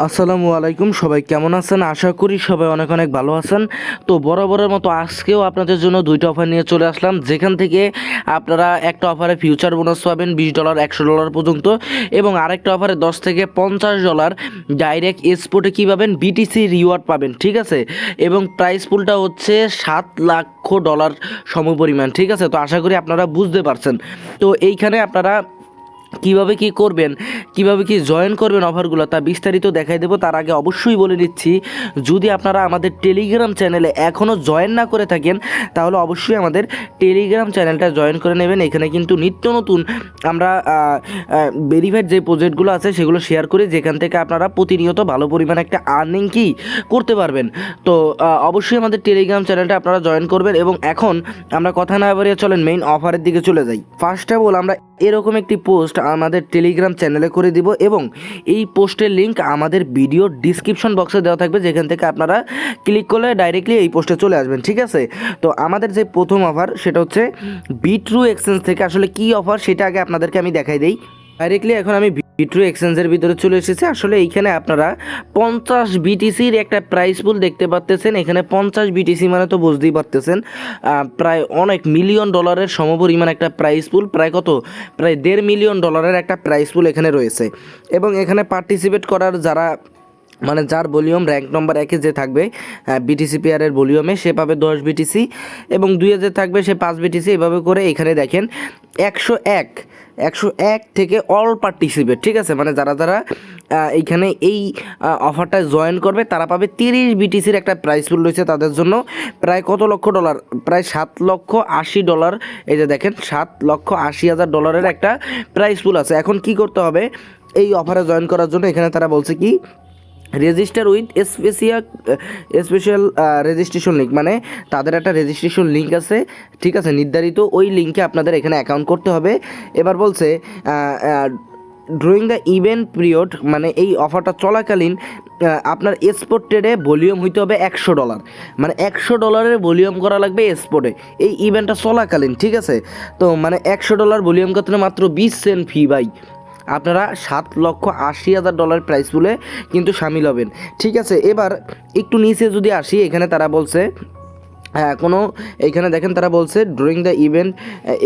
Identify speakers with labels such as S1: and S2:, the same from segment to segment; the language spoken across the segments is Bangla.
S1: আসসালামু আলাইকুম, সবাই কেমন আছেন? আশা করি সবাই অনেক অনেক ভালো আছেন। তো বরাবরের মতো আজকেও আপনাদের জন্য দুইটা অফার নিয়ে চলে আসলাম, যেখান থেকে আপনারা একটা অফারে ফিউচার বোনাস পাবেন $20 $100 পর্যন্ত, এবং আরেকটা অফারে $10 থেকে $50 ডাইরেক্ট এক্সপোর্টে কী পাবেন, বিটিসি রিওয়ার্ড পাবেন। ঠিক আছে, এবং প্রাইস পুলটা হচ্ছে $7 লাখ সমপরিমাণ। ঠিক আছে, তো আশা করি আপনারা বুঝতে পারছেন। তো এইখানে আপনারা কিভাবে কি করবেন, কিভাবে কি জয়েন করবেন অফারগুলো, তা বিস্তারিত দেখাই দেবো। তার আগে অবশ্যই বলে দিচ্ছি, যদি আপনারা আমাদের টেলিগ্রাম চ্যানেলে এখনও জয়েন না করে থাকেন, তাহলে অবশ্যই আমাদের টেলিগ্রাম চ্যানেলটা জয়েন করে নেবেন। এখানে কিন্তু নিত্য নতুন আমরা ভেরিফাইড যে প্রজেক্টগুলো আছে সেগুলো শেয়ার করি, যেখান থেকে আপনারা প্রতিনিয়ত ভালো পরিমাণে একটা আর্নিং কি করতে পারবেন। তো অবশ্যই আমাদের টেলিগ্রাম চ্যানেলটা আপনারা জয়েন করবেন। এবং এখন আমরা কথা না বাড়িয়ে চলেন মেইন অফারের দিকে চলে যাই। ফার্স্ট অফ অল, আমরা এরকম একটি পোস্ট আমাদের টেলিগ্রাম চ্যানেলে করে দিব, এবং এই পোস্টের লিঙ্ক আমাদের ভিডিও ডিসক্রিপশন বক্সে দেওয়া থাকবে, যেখান থেকে আপনারা ক্লিক করলে ডাইরেক্টলি এই পোস্টে চলে আসবেন। ঠিক আছে, তো আমাদের যে প্রথম অফার সেটা হচ্ছে বিট্রু এক্সচেঞ্জ থেকে। আসলে কি অফার সেটা আগে আপনাদেরকে আমি দেখাই দেই। ডাইরেক্টলি এখন আমি বিট্রু এক্সচেঞ্জের ভিতরে চলে এসেছি। আসলে এইখানে আপনারা 50 বিটিসির একটা প্রাইস পুল দেখতে পাচ্তেছেন। এখানে 50 বিটিসি মানে তো বুঝতেই পারতেছেন, প্রায় অনেক $1 মিলিয়ন সমপরিমাণ একটা প্রাইস পুল। প্রায় কত, প্রায় $1.5 মিলিয়ন একটা প্রাইস পুল এখানে রয়েছে। এবং এখানে পার্টিসিপেট করার যারা, মানে যার ভলিউম র্যাঙ্ক নম্বর 1-এ যে থাকবে বিটিসি পেয়ারের ভলিউমে, সে পাবে 10 বিটিসি, এবং 2-এ যে থাকবে সে 5 বিটিসি। এভাবে করে এখানে দেখেন 101 থেকে অল পার্টিসিপেট। ঠিক আছে, মানে যারা যারা এইখানে এই অফারটা জয়েন করবে তারা পাবে 30 বিটিসির একটা প্রাইস পুল রয়েছে তাদের জন্য। প্রায় কত লক্ষ ডলার, প্রায় $7,80,000। এই যে দেখেন $7,80,000 একটা প্রাইস পুল আছে। এখন কি করতে হবে এই অফারে জয়েন করার জন্য? এখানে তারা বলছে কি, register with special registration link, মানে তাদের একটা রেজিস্ট্রেশন লিঙ্ক আছে। ঠিক আছে, নির্ধারিত ওই লিঙ্কে আপনাদের এখানে অ্যাকাউন্ট করতে হবে। এবার বলছে ড্রয়িং দ্য ইভেন্ট পিরিয়ড, মানে এই অফারটা চলাকালীন আপনার এক্সপোর্ট ট্রেডে ভলিউম হইতে হবে $100, মানে $100 ভলিউম করা লাগবে এক্সপোর্টে এই ইভেন্টটা চলাকালীন। ঠিক আছে, তো মানে $100 ভলিউম করতে মাত্র 20 সেন্ট ফি ভাই। আপনারা $7,80,000 প্রাইস পুলে কিন্তু সামিল হবেন। ঠিক আছে, এবার একটু নিচে যদি আসি, এখানে তারা বলছে কোনো, এইখানে দেখেন তারা বলছে ড্রয়িং দ্য ইভেন্ট।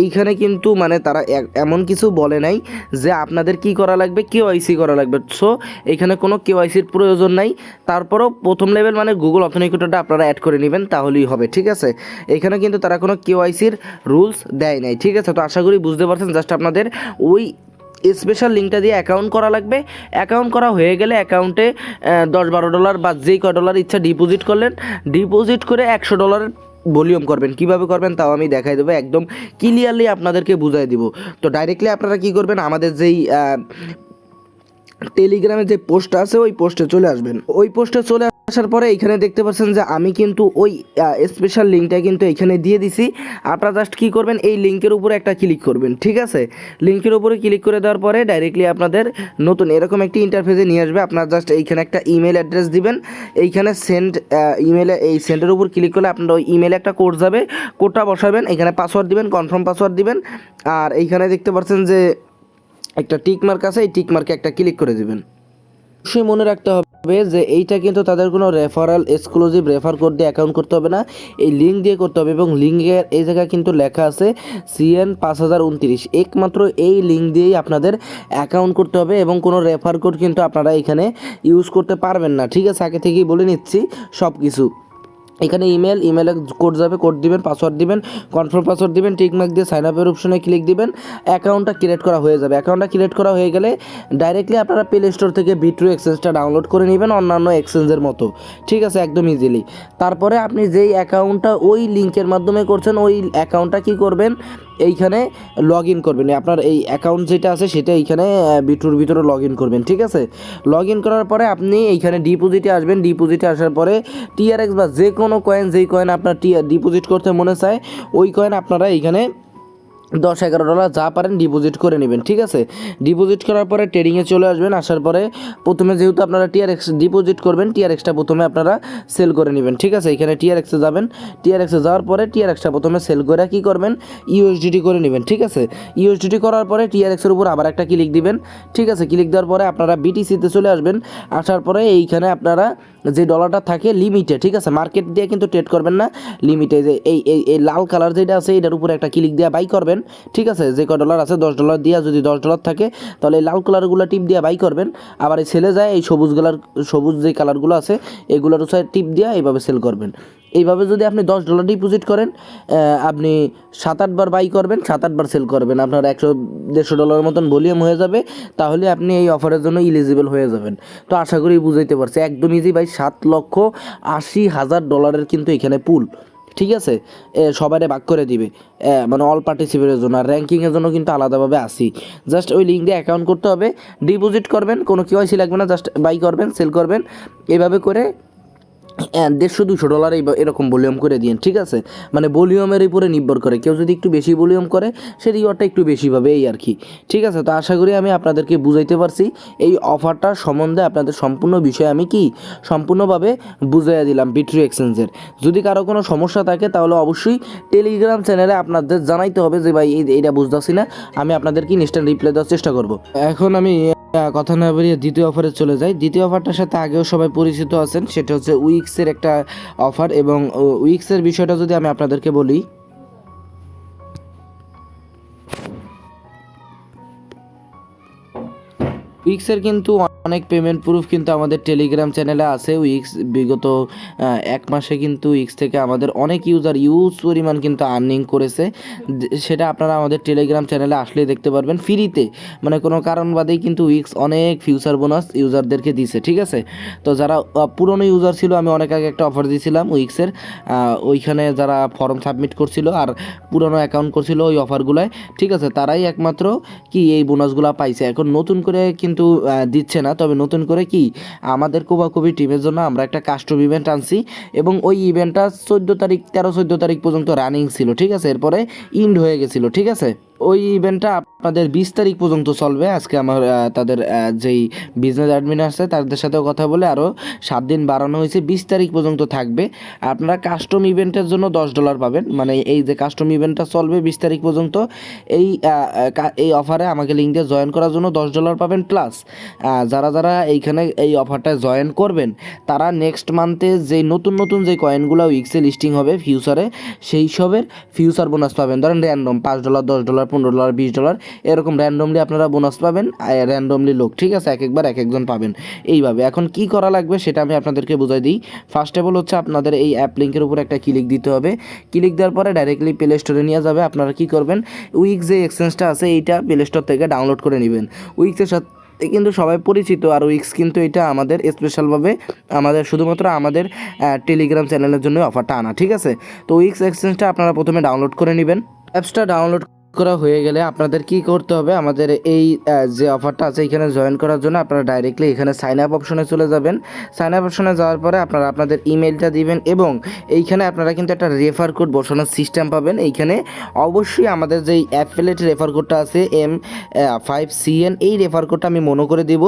S1: এইখানে কিন্তু মানে তারা এমন কিছু বলে নাই যে আপনাদের কি করা লাগবে, কেওয়াইসি করা লাগবে। সো এখানে কোনো কেওয়াইসির প্রয়োজন নাই। তারপরও প্রথম লেভেল মানে গুগল অথেন্টিকেটরটা আপনারা অ্যাড করে নেবেন, তাহলেই হবে। ঠিক আছে, এখানে কিন্তু তারা কোনো কেওয়াইসির রুলস দেয় নাই। ঠিক আছে, তো আশা করি বুঝতে পারছেন। জাস্ট আপনাদের ওই স্পেশাল লিঙ্কটা দিয়ে অ্যাকাউন্ট করা লাগবে। অ্যাকাউন্ট করা হয়ে গেলে অ্যাকাউন্টে $10-12 বা যেই কয় ডলার ইচ্ছা ডিপোজিট করলেন। ডিপোজিট করে $100 ভলিউম করবেন। কিভাবে করবেন তাও আমি দেখাই দেবো, একদম ক্লিয়ারলি আপনাদেরকে বুঝাই দিব। তো ডাইরেক্টলি আপনারা কি করবেন, আমাদের যেই টেলিগ্রামে যে পোস্ট আছে ওই পোস্টে চলে আসবেন। ওই পোস্টে চলে আসার পরে এখানে দেখতে পাচ্ছেন যে আমি কিন্তু ওই স্পেশাল লিঙ্কটা কিন্তু এখানে দিয়ে দিছি। আপনারা জাস্ট কী করবেন, এই লিঙ্কের উপরে একটা ক্লিক করবেন। ঠিক আছে, লিঙ্কের উপরে ক্লিক করে দেওয়ার পরে ডাইরেক্টলি আপনাদের নতুন এরকম একটি ইন্টারফেসে নিয়ে আসবে। আপনারা জাস্ট এইখানে একটা ইমেল অ্যাড্রেস দিবেন। এইখানে সেন্ড ইমেলে, এই সেন্ডের উপর ক্লিক করলে আপনার ওই ইমেলে একটা কোড যাবে, কোডটা বসাবেন। এখানে পাসওয়ার্ড দিবেন, কনফার্ম পাসওয়ার্ড দিবেন। আর এইখানে দেখতে পাচ্ছেন যে একটা টিক মার্ক আছে, এই টিক মার্কে একটা ক্লিক করে দিবেন। অবশ্যই মনে রাখতে হবে যে এইটা কিন্তু তাদের কোনো রেফারাল এক্সক্লুসিভ রেফার কোড দিয়ে অ্যাকাউন্ট করতে হবে না, এই লিঙ্ক দিয়ে করতে হবে। এবং লিঙ্কের এই জায়গায় কিন্তু লেখা আছে CN 5029, একমাত্র এই লিঙ্ক দিয়েই আপনাদের অ্যাকাউন্ট করতে হবে, এবং কোনো রেফার কোড কিন্তু আপনারা এখানে ইউজ করতে পারবেন না। ঠিক আছে, আগে থেকেই বলে নিচ্ছি সব কিছু। এখানে ইমেলে কোড যাবে, কোড দিবেন, পাসওয়ার্ড দিবেন, কনফার্ম পাসওয়ার্ড দিবেন, টিকমার্ক দিয়ে সাইন আপের অপশনে ক্লিক দিবেন। অ্যাকাউন্টটা ক্রিয়েট করা হয়ে যাবে। অ্যাকাউন্টটা ক্রিয়েট করা হয়ে গেলে ডাইরেক্টলি আপনারা প্লে স্টোর থেকে বিট্রু এক্সচেঞ্জটা ডাউনলোড করে নেবেন, অন্যান্য এক্সচেঞ্জের মতো। ঠিক আছে, একদম ইজিলি। তারপরে আপনি যেই অ্যাকাউন্টটা ওই লিঙ্কের মাধ্যমে করছেন, ওই অ্যাকাউন্টটা কী করবেন, এইখানে লগ ইন করবেন। আপনার এই অ্যাকাউন্ট যেটা আছে সেটা এইখানে বিট্রুর ভিতরে লগ ইন করবেন। ঠিক আছে, লগ ইন করার পরে আপনি এইখানে ডিপোজিটে আসবেন। ডিপোজিটে আসার পরে TRX বা যে কোনো কয়েন, যেই কয়েন আপনার ডিপোজিট করতে মনে চায় ওই কয়েন আপনারা এইখানে $10-11 যা পারেন ডিপোজিট করে নেবেন, ঠিক আছে। ডিপোজিট করার পরে ট্রেডিংয়ে চলে আসবেন। আসার পরে প্রথমে যেহেতু আপনারা টিআরএক্স ডিপোজিট করবেন, টিআরএক্সটা প্রথমে আপনারা সেল করে নেবেন, ঠিক আছে। এখানে টিআরএক্সে যাবেন, টিআরএক্সে যাওয়ার পরে টিআরএক্সটা প্রথমে সেল করে কী করবেন, ইউএসডিটি করে নেবেন, ঠিক আছে। ইউএসডিটি করার পরে টিআরএক্সের উপর আবার একটা ক্লিক দিবেন, ঠিক আছে। ক্লিক দেওয়ার পরে আপনারা বিটিসিতে চলে আসবেন। আসার পরে এইখানে আপনারা যে ডলারটা থাকে লিমিটে, ঠিক আছে, মার্কেট দিয়ে কিন্তু ট্রেড করবেন না, লিমিটে যে এই লাল কালার যেটা আছে এটার উপরে একটা ক্লিক দিয়ে বাই করবেন, ঠিক আছে। যে কয় ডলার আছে $10 দিয়া যদি $10 থাকে তাহলে এই লাল কালারগুলো টিপ দিয়ে বাই করবেন। আবার এই সেলে যায় এই সবুজ যে কালারগুলো আছে এগুলোর সাথে টিপ দিয়ে এইভাবে সেল করবেন। এইভাবে যদি আপনি $10 ডিপোজিট করেন, আপনি 7-8 বার বাই করবেন, 7-8 বার সেল করবেন, আপনার $100-150 মতন ভলিউম হয়ে যাবে। তাহলে আপনি এই অফারের জন্য ইলিজিবল হয়ে যাবেন। তো আশা করি বুঝাইতে পারছি, একদম ইজি ভাই। $7,80,000 কিন্তু এখানে পুল, ঠিক আছে। সবাইরে ভাগ করে দিবে, মানে অল পার্টিসিপেটের জন্য। আর র্যাঙ্কিংয়ের জন্য কিন্তু আলাদাভাবে আসি। জাস্ট ওই লিঙ্ক দিয়ে অ্যাকাউন্ট করতে হবে, ডিপোজিট করবেন, কোনো কেওয়াইসি লাগবে না, জাস্ট বাই করবেন, সেল করবেন। এইভাবে করে $150-200 এরকম ভলিউম করে দিন, ঠিক আছে। মানে ভলিউমের উপরে নির্ভর করে, কেউ যদি একটু বেশি ভলিউম করে সে রিওয়ার্ডটা একটু বেশি পাবে, এই আর কি, ঠিক আছে। তো আশা করি আমি আপনাদেরকে বুঝাইতে পারছি এই অফারটা সম্বন্ধে। আপনাদের সম্পূর্ণ বিষয় আমি সম্পূর্ণভাবে বুঝাইয়া দিলাম বিট্রু এক্সচেঞ্জের। যদি কারো কোনো সমস্যা থাকে তাহলে অবশ্যই টেলিগ্রাম চ্যানেলে আপনাদের জানাইতে হবে যে ভাই এইটা বুঝতেছি না, আমি আপনাদেরকে ইনস্ট্যান্ট রিপ্লাই দেওয়ার চেষ্টা করব। এখন আমি কথা না বেরিয়ে দ্বিতীয় অফারে চলে যাই। দ্বিতীয় অফারটার সাথে আগেও সবাই পরিচিত আছেন, সেটা হচ্ছে উইক্সের একটা অফার। এবং উইক্সের বিষয়টা যদি আমি আপনাদেরকে বলি, উইক্সের কিন্তু অনেক পেমেন্ট প্রুফ কিন্তু আমাদের টেলিগ্রাম চ্যানেলে আছে। উইক্স বিগত 1 মাসে কিন্তু উইক্স থেকে আমাদের অনেক ইউজ পরিমাণ কিন্তু আর্নিং করেছে। সেটা আপনারা আমাদের টেলিগ্রাম চ্যানেলে আসলে দেখতে পারবেন ফ্রিতে, মানে কোনো কারণ বাদেই কিন্তু উইক্স অনেক ফিউচার বোনাস ইউজারদেরকে দিছে, ঠিক আছে। তো যারা পুরনো ইউজার ছিল, আমি অনেক আগে একটা অফার দিয়েছিলাম উইক্সের, ওইখানে যারা ফর্ম সাবমিট করছিল আর পুরনো অ্যাকাউন্ট করছিল ওই অফারগুলোয়, ঠিক আছে, তারাই একমাত্র কি এই বোনাসগুলো পাইছে। এখন নতুন করে কিন্তু দিচ্ছে না, তবে নতুন করে কি আমাদের কোবাকুবি টিমের জন্য আমরা একটা কাস্টম ইভেন্ট আনছি এবং ওই ইভেন্টটা 13-14 তারিখ পর্যন্ত রানিং ছিল, ঠিক আছে। এরপরে ইন্ড হয়ে গেছিলো, ঠিক আছে। ওই ইভেন্টটা আপনাদের 20 তারিখ পর্যন্ত চলবে। আজকে আমার তাদের যেই বিজনেস অ্যাডমিন আছে তাদের সাথেও কথা বলে আরও 7 দিন বাড়ানো হয়েছে, 20 তারিখ পর্যন্ত থাকবে। আপনারা কাস্টম ইভেন্টের জন্য $10 পাবেন, মানে এই যে কাস্টম ইভেন্টটা চলবে 20 তারিখ পর্যন্ত, এই অফারে আমাকে লিঙ্ক দিয়ে জয়েন করার জন্য $10 পাবেন। প্লাস যারা এইখানে এই অফারটা জয়েন করবেন তারা নেক্সট মান্থে যেই নতুন যে কয়েনগুলো উইক্সে লিস্টিং হবে ফিউচারে, সেই সবের ফিউচার বোনাস পাবেন। ধরেন র্যান্ডম $5, $10, $15, $20 এরকম র্যান্ডমলি আপনারা বোনাস পাবেন, র্যান্ডমলি লোক, ঠিক আছে, একবার এক একজন পাবেন এইভাবে। এখন কি করা লাগবে সেটা আমি আপনাদেরকে বুঝাই দিই। ফার্স্ট অফ অল হচ্ছে আপনাদের এই অ্যাপ লিঙ্কের উপর একটা ক্লিক দিতে হবে। ক্লিক দেওয়ার পরে ডাইরেক্টলি প্লে স্টোরে নিয়ে যাবে। আপনারা কি করবেন, উইক্স যে এক্সচেঞ্জটা আছে এইটা প্লে স্টোর থেকে ডাউনলোড করে নেবেন। উইক্সের সাথে কিন্তু সবাই পরিচিত, আর উইক্স কিন্তু এটা আমাদের স্পেশালভাবে শুধুমাত্র আমাদের টেলিগ্রাম চ্যানেলের জন্য অফারটা আনা, ঠিক আছে। তো উইক্স এক্সচেঞ্জটা আপনারা প্রথমে ডাউনলোড করে নেবেন। অ্যাপসটা ডাউনলোড করা হয়ে গেলে আপনাদের কি করতে হবে, আমাদের এই যে অফারটা আছে এখানে জয়েন করার জন্য আপনারা ডাইরেক্টলি এখানে সাইন আপ অপশনে চলে যাবেন। সাইন আপ অপশনে যাওয়ার পরে আপনারা আপনাদের ইমেলটা দিবেন এবং এইখানে আপনারা কিন্তু একটা রেফার কোড বসানোর সিস্টেম পাবেন। এইখানে অবশ্যই আমাদের যেই অ্যাফিলিয়েট রেফার কোডটা আছে M5CN, এই রেফার কোডটা আমি মনে করে দিব।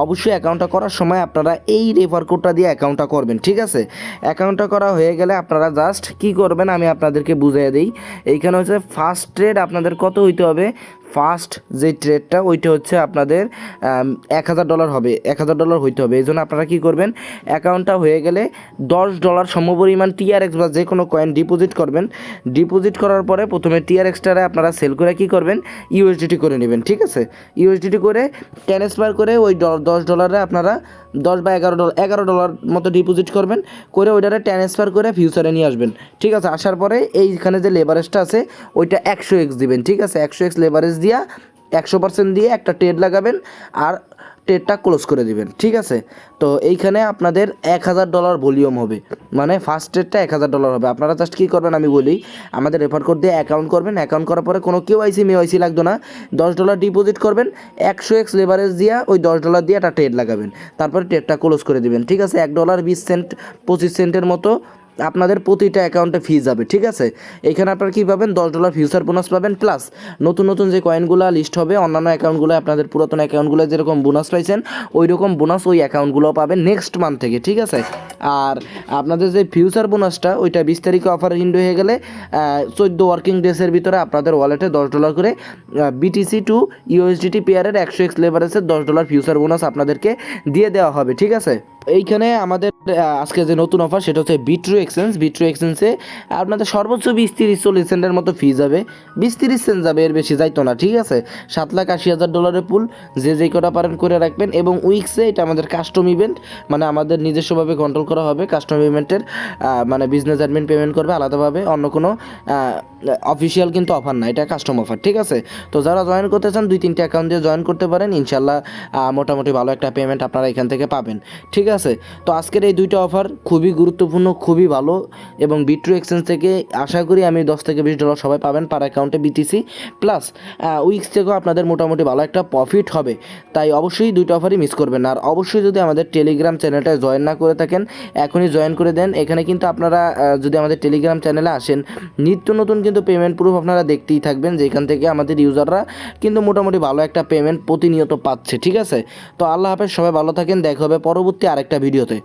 S1: অবশ্যই অ্যাকাউন্টটা করার সময় আপনারা এই রেফার কোডটা দিয়ে অ্যাকাউন্টটা করবেন, ঠিক আছে। অ্যাকাউন্টটা করা হয়ে গেলে আপনারা জাস্ট কি করবেন আমি আপনাদেরকে বুঝিয়ে দিই। এইখানে হচ্ছে ফার্স্ট ট্রেড আপনাদের কত হইতে হবে, ফার্স্ট যে ট্রেডটা ওইটা হচ্ছে আপনাদের $1,000 হবে, $1,000 হইতে হবে। এই জন্য আপনারা কী করবেন, অ্যাকাউন্টটা হয়ে গেলে $10 সমপরিমাণ TRX বা যে কোনো কয়েন ডিপোজিট করবেন। ডিপোজিট করার পরে প্রথমে TRXটারে আপনারা সেল করে কী করবেন, USDT করে নেবেন, ঠিক আছে। USDT করে ট্রান্সফার করে ওই $10 আপনারা $10 বা $11 মতো ডিপোজিট করবেন, করে ওইটারে ট্রান্সফার করে ফিউচারে নিয়ে আসবেন, ঠিক আছে। আসার পরে এইখানে যে লেভারেজটা আছে ওইটা 100x দিবেন, ঠিক আছে। 100x লেভারেজ দিয়া 100% দিয়ে একটা ট্রেড লাগাবেন আর ট্রেডটা ক্লোজ করে দিবেন, ঠিক আছে। তো এইখানে আপনাদের $1,000 ভলিউম হবে, মানে ফার্স্ট ট্রেডটা $1,000 হবে। আপনারা জাস্ট কী করবেন আমি বলি, আমাদের রেফার কোড দিয়ে অ্যাকাউন্ট করবেন। অ্যাকাউন্ট করার পরে কোনো কেওয়াইসি লাগতো না, $10 ডিপোজিট করবেন, 100x লেভারেজ দিয়া ওই $10 দিয়ে একটা ট্রেড লাগাবেন, তারপরে ট্রেডটা ক্লোজ করে দিবেন, ঠিক আছে। $1 20 সেন্ট 25 সেন্টের মতো আপনাদের প্রতিটা অ্যাকাউন্টে ফি যাবে, ঠিক আছে। এখানে আপনারা কী পাবেন, $10 ফিউচার বোনাস পাবেন, প্লাস নতুন নতুন যে কয়েনগুলো লিস্ট হবে অন্যান্য অ্যাকাউন্টগুলো আপনাদের পুরাতন অ্যাকাউন্টগুলো যেরকম বোনাস পাইছেন ওই রকম বোনাস ওই অ্যাকাউন্টগুলো পাবেন নেক্সট মান্থ থেকে, ঠিক আছে। আর আপনাদের যে ফিউচার বোনাসটা ওইটা 20 তারিখে অফার হিন্ড হয়ে গেলে 14 ওয়ার্কিং ডেসের ভিতরে আপনাদের ওয়ালেটে $10 করে BTC টু USDT পেয়ারের 100x লেভারেজের $10 ফিউচার বোনাস আপনাদেরকে দিয়ে দেওয়া হবে, ঠিক আছে। এইখানে আমাদের আজকে যে নতুন অফার সেটা হচ্ছে বিট্রু এক্সচেঞ্জে আপনাদের সর্বোচ্চ 20-30-40 সেন্টের মতো ফি যাবে, 20-30 সেন্ট যাবে, এর বেশি যাইতো না, ঠিক আছে। $7,80,000 পুল, যে যেই কটা পারেন করে রাখবেন। এবং উইক্সে এটা আমাদের কাস্টম ইভেন্ট, মানে আমাদের নিজস্বভাবে কন্ট্রোল করা হবে কাস্টম ইভেন্টের, মানে বিজনেস অ্যাডমিন পেমেন্ট করবে আলাদাভাবে, অন্য কোনো অফিসিয়াল কিন্তু অফার না, এটা কাস্টম অফার, ঠিক আছে। তো যারা জয়েন করতে চান 2-3টা অ্যাকাউন্ট দিয়ে জয়েন করতে পারেন, ইনশাল্লাহ মোটামুটি ভালো একটা পেমেন্ট আপনারা এখান থেকে পাবেন, ঠিক আছে। তো আজকের এই দুইটা অফার খুবই গুরুত্বপূর্ণ, খুবই ভালো, এবং বিট্রু এক্সচেঞ্জ থেকে আশা করি আমি $10-20 সবাই পাবেন পার অ্যাকাউন্টে BTC, প্লাস উইক্স থেকেও আপনাদের মোটামুটি ভালো একটা প্রফিট হবে। তাই অবশ্যই দুইটা অফারই মিস করবেন না। আর অবশ্যই যদি আমাদের টেলিগ্রাম চ্যানেলটায় জয়েন না করে থাকেন এখনই জয়েন করে দেন। এখানে কিন্তু আপনারা যদি আমাদের টেলিগ্রাম চ্যানেলে আসেন নিত্য নতুন কিন্তু পেমেন্ট প্রুফ আপনারা দেখতেই থাকবেন, যেখান থেকে আমাদের ইউজাররা কিন্তু মোটামুটি ভালো একটা পেমেন্ট প্রতিনিয়ত পাচ্ছে, ঠিক আছে। তো আল্লাহ হাফেজ, সবাই ভালো থাকেন, দেখা হবে পরবর্তী আরেকটা ভিডিওতে।